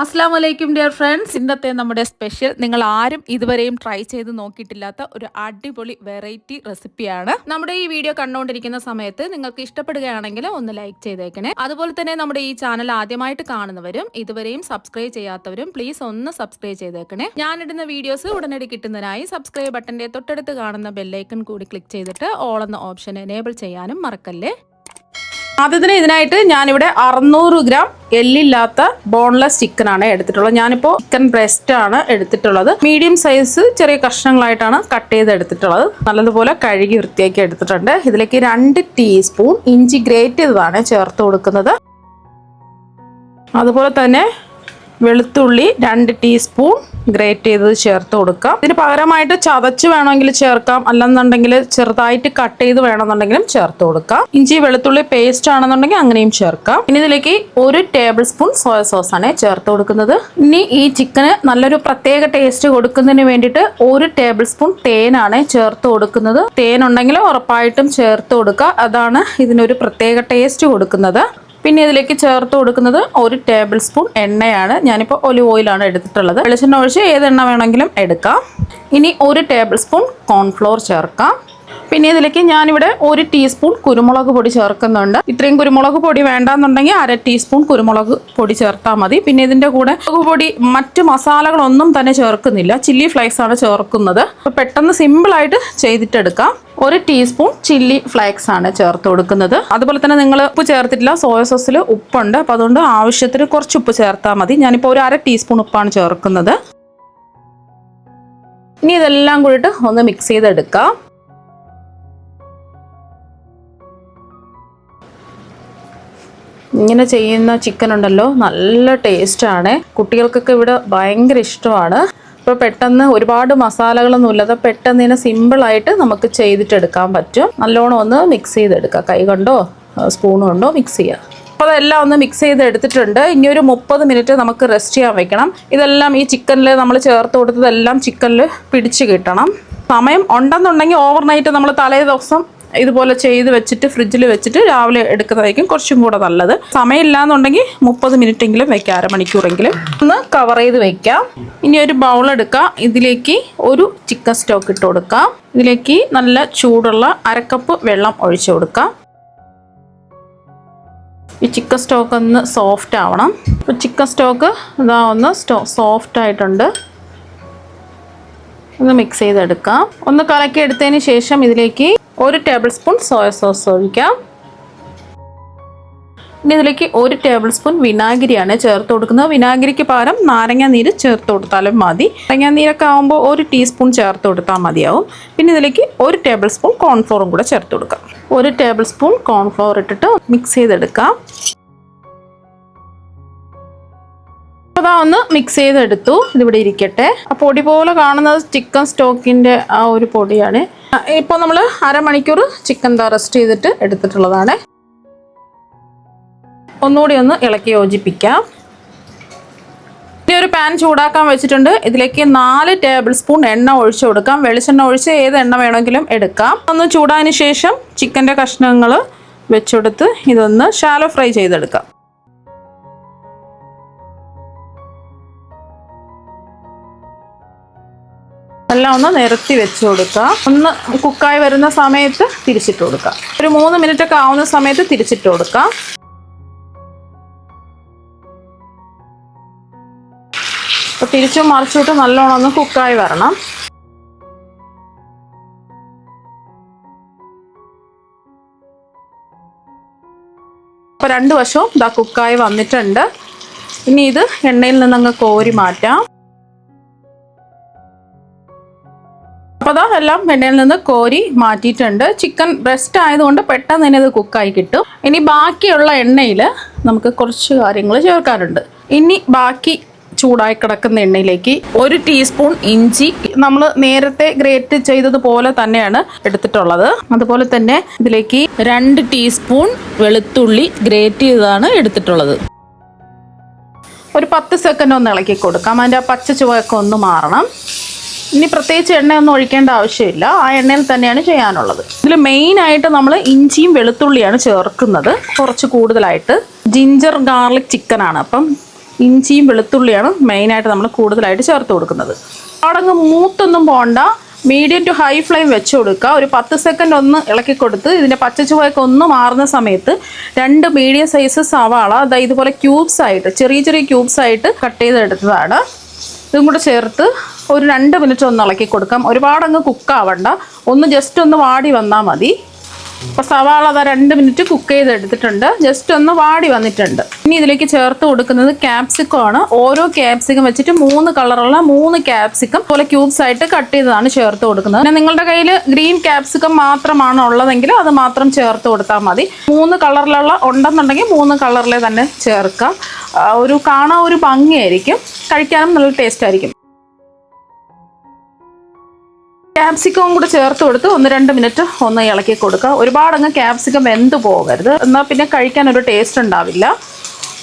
അസ്സലാമു അലൈക്കും dear friends. ഇന്നത്തെ നമ്മുടെ സ്പെഷ്യൽ നിങ്ങൾ ആരും ഇതുവരെയും ട്രൈ ചെയ്ത് നോക്കിയിട്ടില്ലാത്ത ഒരു അടിപൊളി വെറൈറ്റി റെസിപ്പിയാണ്. നമ്മുടെ ഈ വീഡിയോ കണ്ടുകൊണ്ടിരിക്കുന്ന സമയത്ത് നിങ്ങൾക്ക് ഇഷ്ടപ്പെടുകയാണെങ്കിൽ ഒന്ന് ലൈക്ക് ചെയ്തേക്കണേ. അതുപോലെ തന്നെ നമ്മുടെ ഈ ചാനൽ ആദ്യമായിട്ട് കാണുന്നവരും ഇതുവരെയും സബ്സ്ക്രൈബ് ചെയ്യാത്തവരും പ്ലീസ് ഒന്ന് സബ്സ്ക്രൈബ് ചെയ്തേക്കണേ. ഞാനിടുന്ന വീഡിയോസ് ഉടനടി കിട്ടുന്നതിനായി സബ്സ്ക്രൈബ് ബട്ടന്റെ തൊട്ടടുത്ത് കാണുന്ന ബെല്ലൈക്കൺ കൂടി ക്ലിക്ക് ചെയ്തിട്ട് ഓൾ എന്ന ഓപ്ഷൻ എനേബിൾ ചെയ്യാനും മറക്കല്ലേ. ആദ്യത്തിന് ഇതിനായിട്ട് ഞാനിവിടെ 600 ഗ്രാം എല്ലില്ലാത്ത ബോൺലെസ് ചിക്കൻ ആണ് എടുത്തിട്ടുള്ളത്. ഞാനിപ്പോൾ ചിക്കൻ ബ്രെസ്റ്റ് ആണ് എടുത്തിട്ടുള്ളത്. മീഡിയം സൈസ് ചെറിയ കഷ്ണങ്ങളായിട്ടാണ് കട്ട് ചെയ്ത് എടുത്തിട്ടുള്ളത്. നല്ലതുപോലെ കഴുകി വൃത്തിയാക്കി എടുത്തിട്ടുണ്ട്. ഇതിലേക്ക് 2 ടീസ്പൂൺ ഇഞ്ചി ഗ്രേറ്റ് ചെയ്തതാണ് ചേർത്ത് കൊടുക്കുന്നത്. അതുപോലെ തന്നെ വെളുത്തുള്ളി 2 ടീസ്പൂൺ ഗ്രേറ്റ് ചെയ്തത് ചേർത്ത് കൊടുക്കാം. ഇതിന് പകരമായിട്ട് ചതച്ച് വേണമെങ്കിൽ ചേർക്കാം, അല്ലെന്നുണ്ടെങ്കിൽ ചെറുതായിട്ട് കട്ട് ചെയ്ത് വേണമെന്നുണ്ടെങ്കിലും ചേർത്ത് കൊടുക്കാം. ഇഞ്ചി വെളുത്തുള്ളി പേസ്റ്റ് ആണെന്നുണ്ടെങ്കിൽ അങ്ങനെയും ചേർക്കാം. ഇനി ഇതിലേക്ക് 1 ടേബിൾ സ്പൂൺ സോയ സോസ് ആണ് ചേർത്ത് കൊടുക്കുന്നത്. ഇനി ഈ ചിക്കന് നല്ലൊരു പ്രത്യേക ടേസ്റ്റ് കൊടുക്കുന്നതിന് വേണ്ടിയിട്ട് 1 ടേബിൾ സ്പൂൺ തേനാണ് ചേർത്ത് കൊടുക്കുന്നത്. തേൻ ഉണ്ടെങ്കിൽ ഉറപ്പായിട്ടും ചേർത്ത് കൊടുക്കുക, അതാണ് ഇതിനൊരു പ്രത്യേക ടേസ്റ്റ് കൊടുക്കുന്നത്. പിന്നെ ഇതിലേക്ക് ചേർത്ത് കൊടുക്കുന്നത് 1 ടേബിൾ സ്പൂൺ എണ്ണയാണ്. ഞാനിപ്പോൾ ഒലിവ് ഓയിലാണ് എടുത്തിട്ടുള്ളത്. വെളിച്ചെണ്ണ ഒഴിച്ച് ഏത് എണ്ണ വേണമെങ്കിലും എടുക്കാം. ഇനി 1 ടേബിൾ സ്പൂൺ കോൺഫ്ലോർ ചേർക്കാം. പിന്നെ ഇതിലേക്ക് ഞാനിവിടെ 1 ടീസ്പൂൺ കുരുമുളക് പൊടി ചേർക്കുന്നുണ്ട്. ഇത്രയും കുരുമുളക് പൊടി വേണ്ടാന്നുണ്ടെങ്കിൽ 1/2 ടീസ്പൂൺ കുരുമുളക് പൊടി ചേർത്താൽ മതി. പിന്നെ ഇതിൻ്റെ കൂടെ മുളക് പൊടി മറ്റ് മസാലകളൊന്നും തന്നെ ചേർക്കുന്നില്ല, ചില്ലി ഫ്ലേക്സ് ആണ് ചേർക്കുന്നത്. അപ്പോൾ പെട്ടെന്ന് സിമ്പിളായിട്ട് ചെയ്തിട്ടെടുക്കാം. 1 ടീസ്പൂൺ ചില്ലി ഫ്ലേക്സ് ആണ് ചേർത്ത് കൊടുക്കുന്നത്. അതുപോലെ തന്നെ നിങ്ങൾ ഉപ്പ് ചേർത്തിട്ടില്ല, സോയ സോസിൽ ഉപ്പുണ്ട്, അപ്പോൾ അതുകൊണ്ട് ആവശ്യത്തിന് കുറച്ച് ഉപ്പ് ചേർത്താൽ മതി. ഞാനിപ്പോൾ 1/2 ടീസ്പൂൺ ഉപ്പാണ് ചേർക്കുന്നത്. ഇനി ഇതെല്ലാം കൂടിയിട്ട് ഒന്ന് മിക്സ് ചെയ്തെടുക്കാം. ഇങ്ങനെ ചെയ്യുന്ന ചിക്കൻ ഉണ്ടല്ലോ, നല്ല ടേസ്റ്റാണ്. കുട്ടികൾക്കൊക്കെ ഇവിടെ ഭയങ്കര ഇഷ്ടമാണ്. ഇപ്പോൾ പെട്ടെന്ന് ഒരുപാട് മസാലകളൊന്നും ഇല്ലാതെ പെട്ടെന്ന് ഇതിനെ സിമ്പിളായിട്ട് നമുക്ക് ചെയ്തിട്ടെടുക്കാൻ പറ്റും. നല്ലോണം ഒന്ന് മിക്സ് ചെയ്തെടുക്കുക, കൈ കൊണ്ടോ സ്പൂൺ കൊണ്ടോ മിക്സ് ചെയ്യുക. അപ്പോൾ അതെല്ലാം ഒന്ന് മിക്സ് ചെയ്ത് എടുത്തിട്ടുണ്ട്. ഇനി ഒരു 30 മിനിറ്റ് നമുക്ക് റെസ്റ്റ് ചെയ്യാൻ വെക്കണം. ഇതെല്ലാം ഈ ചിക്കനിൽ നമ്മൾ ചേർത്ത് കൊടുത്തതെല്ലാം ചിക്കനിൽ പിടിച്ച് കിട്ടണം. സമയം ഉണ്ടെന്നുണ്ടെങ്കിൽ ഓവർനൈറ്റ് നമ്മൾ തലേ ദിവസം ഇതുപോലെ ചെയ്ത് വെച്ചിട്ട് ഫ്രിഡ്ജിൽ വെച്ചിട്ട് രാവിലെ എടുക്കുന്നതായിരിക്കും കുറച്ചും കൂടെ നല്ലത്. സമയമില്ല എന്നുണ്ടെങ്കിൽ 30 മിനിറ്റെങ്കിലും വയ്ക്കാം, അരമണിക്കൂറെങ്കിലും ഒന്ന് കവർ ചെയ്ത് വയ്ക്കാം. ഇനി ഒരു ബൗൾ എടുക്കാം. ഇതിലേക്ക് ഒരു ചിക്കൻ സ്റ്റോക്ക് ഇട്ട് കൊടുക്കാം. ഇതിലേക്ക് നല്ല ചൂടുള്ള 1/2 കപ്പ് വെള്ളം ഒഴിച്ചു കൊടുക്കാം. ഈ ചിക്കൻ സ്റ്റോക്ക് ഒന്ന് സോഫ്റ്റ് ആവണം. ഇപ്പോൾ ചിക്കൻ സ്റ്റോക്ക് ഇതാ ഒന്ന് സോഫ്റ്റ് ആയിട്ടുണ്ട്. ഒന്ന് മിക്സ് ചെയ്തെടുക്കാം. ഒന്ന് കലക്കി എടുത്തതിന് ശേഷം ഇതിലേക്ക് 1 ടേബിൾ സ്പൂൺ സോയ സോസ് ഒഴിക്കാം. ഇനി ഇതിലേക്ക് 1 ടേബിൾ സ്പൂൺ വിനാഗിരിയാണ് ചേർത്ത് കൊടുക്കുന്നത്. വിനാഗിരിക്ക് പകരം നാരങ്ങ നീര് ചേർത്ത് കൊടുത്താലും മതി. നാരങ്ങ നീരൊക്കെ ആകുമ്പോൾ 1 ടീസ്പൂൺ ചേർത്ത് കൊടുത്താൽ മതിയാവും. പിന്നെ ഇതിലേക്ക് 1 ടേബിൾ സ്പൂൺ കോൺഫ്ലോറും കൂടെ ചേർത്ത് കൊടുക്കാം. 1 ടേബിൾ സ്പൂൺ കോൺഫ്ലോർ ഇട്ടിട്ട് മിക്സ് ചെയ്തെടുക്കാം. അതാ ഒന്ന് മിക്സ് ചെയ്തെടുത്തു. ഇതിവിടെ ഇരിക്കട്ടെ. ആ പൊടി പോലെ കാണുന്നത് ചിക്കൻ സ്റ്റോക്കിൻ്റെ ആ ഒരു പൊടിയാണ്. ഇപ്പോൾ നമ്മൾ അരമണിക്കൂർ ചിക്കൻ റെസ്റ്റ് ചെയ്തിട്ട് എടുത്തിട്ടുള്ളതാണ്. ഒന്നുകൂടി ഒന്ന് ഇളക്കി യോജിപ്പിക്കാം. ഇനി ഒരു പാൻ ചൂടാക്കാൻ വെച്ചിട്ടുണ്ട്. ഇതിലേക്ക് 4 ടേബിൾ സ്പൂൺ എണ്ണ ഒഴിച്ചു കൊടുക്കാം. വെളിച്ചെണ്ണ ഒഴിച്ച് ഏത് എണ്ണ വേണമെങ്കിലും എടുക്കാം. ഒന്ന് ചൂടായതിന് ശേഷം ചിക്കൻ്റെ കഷ്ണങ്ങൾ വെച്ചെടുത്ത് ഇതൊന്ന് ഷാലോ ഫ്രൈ ചെയ്തെടുക്കാം. എല്ലാം ഒന്ന് നിരത്തി വെച്ച് കൊടുക്കുക. ഒന്ന് കുക്കായി വരുന്ന സമയത്ത് തിരിച്ചിട്ട് കൊടുക്കുക. ഒരു 3 മിനിറ്റ് ഒക്കെ ആവുന്ന സമയത്ത് തിരിച്ചിട്ട് കൊടുക്കുക. അപ്പോൾ തിരിച്ചും മറിച്ചിട്ട് നല്ലോണം ഒന്ന് കുക്കായി വരണം. അപ്പോൾ 2 വശവും ഇതാ കുക്കായി വന്നിട്ടുണ്ട്. ഇനി ഇത് എണ്ണയിൽ നിന്നങ്ങ് കോരി മാറ്റാം. അപ്പോൾ അതാ എല്ലാം എണ്ണയിൽ നിന്ന് കോരി മാറ്റിയിട്ടുണ്ട്. ചിക്കൻ ബ്രെസ്റ്റ് ആയതുകൊണ്ട് പെട്ടെന്ന് തന്നെ ഇത് കുക്കായി കിട്ടും. ഇനി ബാക്കിയുള്ള എണ്ണയിൽ നമുക്ക് കുറച്ച് കാര്യങ്ങൾ ചേർക്കാനുണ്ട്. ഇനി ബാക്കി ചൂടായി കിടക്കുന്ന എണ്ണയിലേക്ക് 1 ടീസ്പൂൺ ഇഞ്ചി നമ്മൾ നേരത്തെ ഗ്രേറ്റ് ചെയ്തതുപോലെ തന്നെയാണ് എടുത്തിട്ടുള്ളത്. അതുപോലെ തന്നെ ഇതിലേക്ക് 2 ടീസ്പൂൺ വെളുത്തുള്ളി ഗ്രേറ്റ് ചെയ്തതാണ് എടുത്തിട്ടുള്ളത്. ഒരു 10 സെക്കൻഡ് ഒന്ന് ഇളക്കി കൊടുക്കാം. അതിൻ്റെ ആ പച്ച ചുവയൊക്കെ ഒന്ന് മാറണം. ഇനി പ്രത്യേകിച്ച് എണ്ണയൊന്നും ഒഴിക്കേണ്ട ആവശ്യമില്ല, ആ എണ്ണയിൽ തന്നെയാണ് ചെയ്യാനുള്ളത്. ഇതിൽ മെയിനായിട്ട് നമ്മൾ ഇഞ്ചിയും വെളുത്തുള്ളിയാണ് ചേർക്കുന്നത് കുറച്ച് കൂടുതലായിട്ട്. ജിഞ്ചർ ഗാർലിക് ചിക്കനാണ്, അപ്പം ഇഞ്ചിയും വെളുത്തുള്ളിയാണ് മെയിനായിട്ട് നമ്മൾ കൂടുതലായിട്ട് ചേർത്ത് കൊടുക്കുന്നത്. അവിടങ്ങ് മൂത്തൊന്നും പോകണ്ട, മീഡിയം ടു ഹൈ ഫ്ലെയിം വെച്ച് കൊടുക്കുക. ഒരു 10 സെക്കൻഡ് ഒന്ന് ഇളക്കി കൊടുത്ത് ഇതിൻ്റെ പച്ചച്ചുവയൊക്കെ ഒന്ന് മാറുന്ന സമയത്ത് 2 മീഡിയം സൈസ് സവാള അതായത് ഇതുപോലെ ക്യൂബ്സ് ആയിട്ട് ചെറിയ ക്യൂബ്സ് ആയിട്ട് കട്ട് ചെയ്തെടുത്തതാണ്. ഇതും കൂടെ ചേർത്ത് ഒരു 2 മിനിറ്റ് ഒന്ന് ഇളക്കി കൊടുക്കാം. ഒരുപാടങ്ങ് കുക്കാവണ്ട, ഒന്ന് ജസ്റ്റ് ഒന്ന് വാടി വന്നാൽ മതി. അപ്പോൾ സവാള അതാ 2 മിനിറ്റ് കുക്ക് ചെയ്തെടുത്തിട്ടുണ്ട്, ജസ്റ്റ് ഒന്ന് വാടി വന്നിട്ടുണ്ട്. ഇനി ഇതിലേക്ക് ചേർത്ത് കൊടുക്കുന്നത് ക്യാപ്സിക്കം ആണ്. ഓരോ ക്യാപ്സിക്കം വെച്ചിട്ട് 3 കളറുള്ള 3 ക്യാപ്സിക്കം പോലെ ക്യൂബ്സ് ആയിട്ട് കട്ട് ചെയ്തതാണ് ചേർത്ത് കൊടുക്കുന്നത്. പിന്നെ നിങ്ങളുടെ കയ്യിൽ ഗ്രീൻ ക്യാപ്സിക്കം മാത്രമാണ് ഉള്ളതെങ്കിൽ അത് മാത്രം ചേർത്ത് കൊടുത്താൽ മതി. 3 കളറിലുള്ള ഉണ്ടെന്നുണ്ടെങ്കിൽ 3 കളറിലെ തന്നെ ചേർക്കാം. കാണാൻ ഒരു ഭംഗിയായിരിക്കും, കഴിക്കാനും നല്ല ടേസ്റ്റ് ആയിരിക്കും. ക്യാപ്സിക്കവും കൂടെ ചേർത്ത് കൊടുത്ത് 1-2 മിനിറ്റ് ഒന്ന് ഇളക്കി കൊടുക്കുക. ഒരുപാടങ്ങ് ക്യാപ്സിക്കം വെന്ത് പോകരുത്, എന്നാൽ പിന്നെ കഴിക്കാൻ ഒരു ടേസ്റ്റ് ഉണ്ടാവില്ല.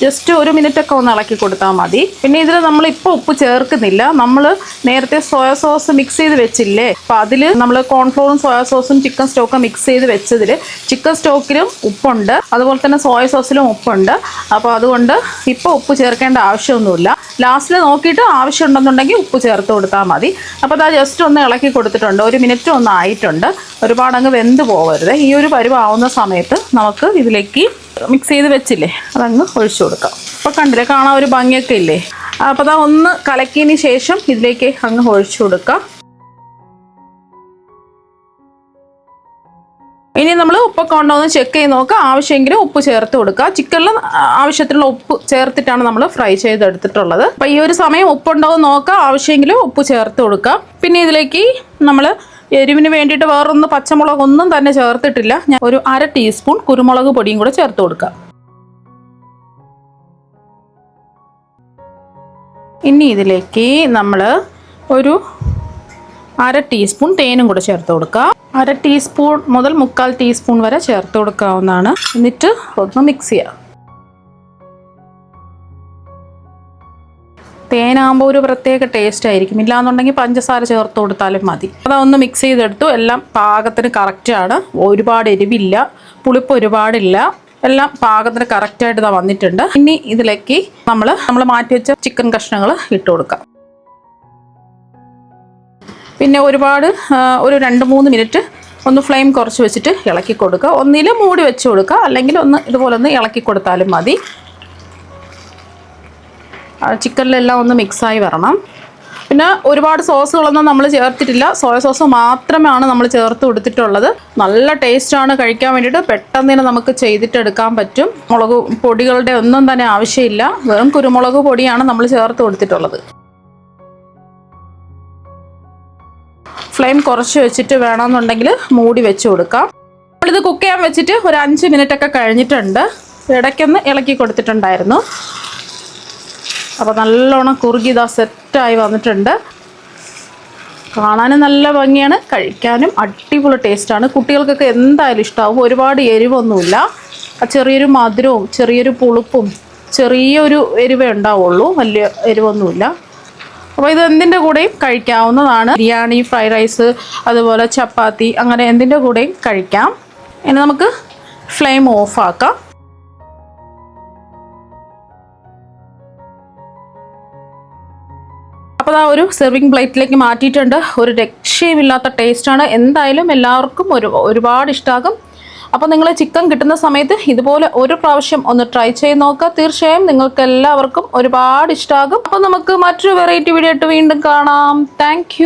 ജസ്റ്റ് 1 മിനിറ്റൊക്കെ ഒന്ന് ഇളക്കി കൊടുത്താൽ മതി. പിന്നെ ഇതിൽ നമ്മളിപ്പോൾ ഉപ്പ് ചേർക്കുന്നില്ല. നമ്മൾ നേരത്തെ സോയാ സോസ് മിക്സ് ചെയ്ത് വെച്ചില്ലേ, അപ്പോൾ അതിൽ നമ്മൾ കോൺഫ്ലോറും സോയാ സോസും ചിക്കൻ സ്റ്റോക്കും മിക്സ് ചെയ്ത് വെച്ചതിൽ ചിക്കൻ സ്റ്റോക്കിലും ഉപ്പുണ്ട്, അതുപോലെ തന്നെ സോയ സോസിലും ഉപ്പുണ്ട്. അപ്പോൾ അതുകൊണ്ട് ഇപ്പോൾ ഉപ്പ് ചേർക്കേണ്ട ആവശ്യമൊന്നുമില്ല. ലാസ്റ്റിൽ നോക്കിയിട്ട് ആവശ്യമുണ്ടെന്നുണ്ടെങ്കിൽ ഉപ്പ് ചേർത്ത് കൊടുത്താൽ മതി. അപ്പോൾ അത് ജസ്റ്റ് ഒന്ന് ഇളക്കി കൊടുത്തിട്ടുണ്ട്, 1 മിനിറ്റ് ഒന്ന് ആയിട്ടുണ്ട്. ഒരുപാടങ്ങ് വെന്ത് പോകരുത്. ഈ ഒരു പരുവാവുന്ന സമയത്ത് നമുക്ക് ഇതിലേക്ക് മിക്സ് ചെയ്ത് വെച്ചില്ലേ അതങ്ങ് ഒഴിച്ചു കൊടുക്കാം. അപ്പോൾ കണ്ടില്ലേ, കാണാൻ ഒരു ഭംഗിയൊക്കെ ഇല്ലേ. അപ്പോൾ അതാ ഒന്ന് കലക്കിയതിന് ശേഷം ഇതിലേക്ക് അങ്ങ് ഒഴിച്ചു കൊടുക്കാം. ഇനി നമ്മൾ ഉപ്പൊക്കെ ഉണ്ടോ എന്ന് ചെക്ക് ചെയ്ത് നോക്കുക. ആവശ്യമെങ്കിൽ ഉപ്പ് ചേർത്ത് കൊടുക്കുക. ചിക്കനിൽ ആവശ്യത്തിനുള്ള ഉപ്പ് ചേർത്തിട്ടാണ് നമ്മൾ ഫ്രൈ ചെയ്തെടുത്തിട്ടുള്ളത്. അപ്പോൾ ഈ ഒരു സമയം ഉപ്പുണ്ടോ എന്ന് നോക്കുക, ആവശ്യമെങ്കിൽ ഉപ്പ് ചേർത്ത് കൊടുക്കുക. പിന്നെ ഇതിലേക്ക് നമ്മൾ എരിവിന് വേണ്ടിയിട്ട് വേറൊന്ന് പച്ചമുളകൊന്നും തന്നെ ചേർത്തിട്ടില്ല. ഞാൻ ഒരു 1/2 ടീസ്പൂൺ കുരുമുളക് പൊടിയും കൂടെ ചേർത്ത് കൊടുക്കാം. ഇനി ഇതിലേക്ക് നമ്മൾ ഒരു 1/2 ടീസ്പൂൺ തേനും കൂടെ ചേർത്ത് കൊടുക്കുക. 1/2 ടീസ്പൂൺ മുതൽ 1/4 ടീസ്പൂൺ വരെ ചേർത്ത് കൊടുക്കാവുന്നതാണ്. എന്നിട്ട് ഒന്ന് മിക്സ് ചെയ്യാം. തേനാകുമ്പോൾ ഒരു പ്രത്യേക ടേസ്റ്റ് ആയിരിക്കും, ഇല്ലാന്നുണ്ടെങ്കിൽ പഞ്ചസാര ചേർത്ത് കൊടുത്താലും മതി. അതൊന്ന് മിക്സ് ചെയ്തെടുത്തു. എല്ലാം പാകത്തിന് കറക്റ്റാണ്, ഒരുപാട് എരിവില്ല, പുളിപ്പ് ഒരുപാടില്ല, എല്ലാം പാകത്തിന് കറക്റ്റായിട്ട് ഇതാ വന്നിട്ടുണ്ട്. ഇനി ഇതിലേക്ക് നമ്മൾ മാറ്റി വെച്ച ചിക്കൻ കഷ്ണങ്ങൾ ഇട്ട് കൊടുക്കാം. പിന്നെ ഒരു 2-3 മിനിറ്റ് ഒന്ന് ഫ്ലെയിം കുറച്ച് വെച്ചിട്ട് ഇളക്കി കൊടുക്കുക. ഒന്നിൽ മൂടി വെച്ച് കൊടുക്കുക, അല്ലെങ്കിൽ ഇതുപോലെ ഒന്ന് ഇളക്കി കൊടുത്താലും മതി. ചിക്കനിലെല്ലാം ഒന്ന് മിക്സായി വരണം. പിന്നെ ഒരുപാട് സോസുകളൊന്നും നമ്മൾ ചേർത്തിട്ടില്ല, സോയ സോസ് മാത്രമാണ് നമ്മൾ ചേർത്ത് കൊടുത്തിട്ടുള്ളത്. നല്ല ടേസ്റ്റാണ് കഴിക്കാൻ വേണ്ടിയിട്ട്. പെട്ടെന്ന് തന്നെ നമുക്ക് ചെയ്തിട്ടെടുക്കാൻ പറ്റും. മുളക് പൊടികളുടെ ഒന്നും തന്നെ ആവശ്യമില്ല, വെറും കുരുമുളക് പൊടിയാണ് നമ്മൾ ചേർത്ത് കൊടുത്തിട്ടുള്ളത്. ഫ്ലെയിം കുറച്ച് വെച്ചിട്ട് വേണമെന്നുണ്ടെങ്കിൽ മൂടി വെച്ച് കൊടുക്കാം. നമ്മളിത് കുക്ക് ചെയ്യാൻ വെച്ചിട്ട് ഒരു 5 മിനിറ്റൊക്കെ കഴിഞ്ഞിട്ടുണ്ട്. ഇടയ്ക്കൊന്ന് ഇളക്കി കൊടുത്തിട്ടുണ്ടായിരുന്നു. അപ്പോൾ നല്ലോണം കുറുകി ഇതാ സെറ്റായി വന്നിട്ടുണ്ട്. കാണാനും നല്ല ഭംഗിയാണ്, കഴിക്കാനും അടിപൊളി ടേസ്റ്റാണ്. കുട്ടികൾക്കൊക്കെ എന്തായാലും ഇഷ്ടമാവും. ഒരുപാട് എരിവൊന്നുമില്ല, ചെറിയൊരു മധുരവും ചെറിയൊരു പുളിപ്പും ചെറിയൊരു എരിവേ ഉണ്ടാവുള്ളൂ, വലിയ എരിവൊന്നുമില്ല. അപ്പോൾ ഇത് എന്തിൻ്റെ കൂടെയും കഴിക്കാവുന്നതാണ്. ബിരിയാണി, ഫ്രൈഡ് റൈസ്, അതുപോലെ ചപ്പാത്തി, അങ്ങനെ എന്തിൻ്റെ കൂടെയും കഴിക്കാം. ഇനി നമുക്ക് ഫ്ലെയിം ഓഫാക്കാം. അപ്പോൾ ആ ഒരു സെർവിങ് പ്ലേറ്റിലേക്ക് മാറ്റിയിട്ടുണ്ട്. ഒരു രക്ഷയുമില്ലാത്ത ടേസ്റ്റാണ്. എന്തായാലും എല്ലാവർക്കും ഒരുപാട് ഇഷ്ടമാകും. അപ്പോൾ നിങ്ങൾ ചിക്കൻ കിട്ടുന്ന സമയത്ത് ഇതുപോലെ ഒരു പ്രാവശ്യം ഒന്ന് ട്രൈ ചെയ്ത് നോക്കുക. തീർച്ചയായും നിങ്ങൾക്ക് എല്ലാവർക്കും ഒരുപാട് ഇഷ്ടമാകും. അപ്പോൾ നമുക്ക് മറ്റൊരു വെറൈറ്റി വീഡിയോ ആയിട്ട് വീണ്ടും കാണാം. താങ്ക്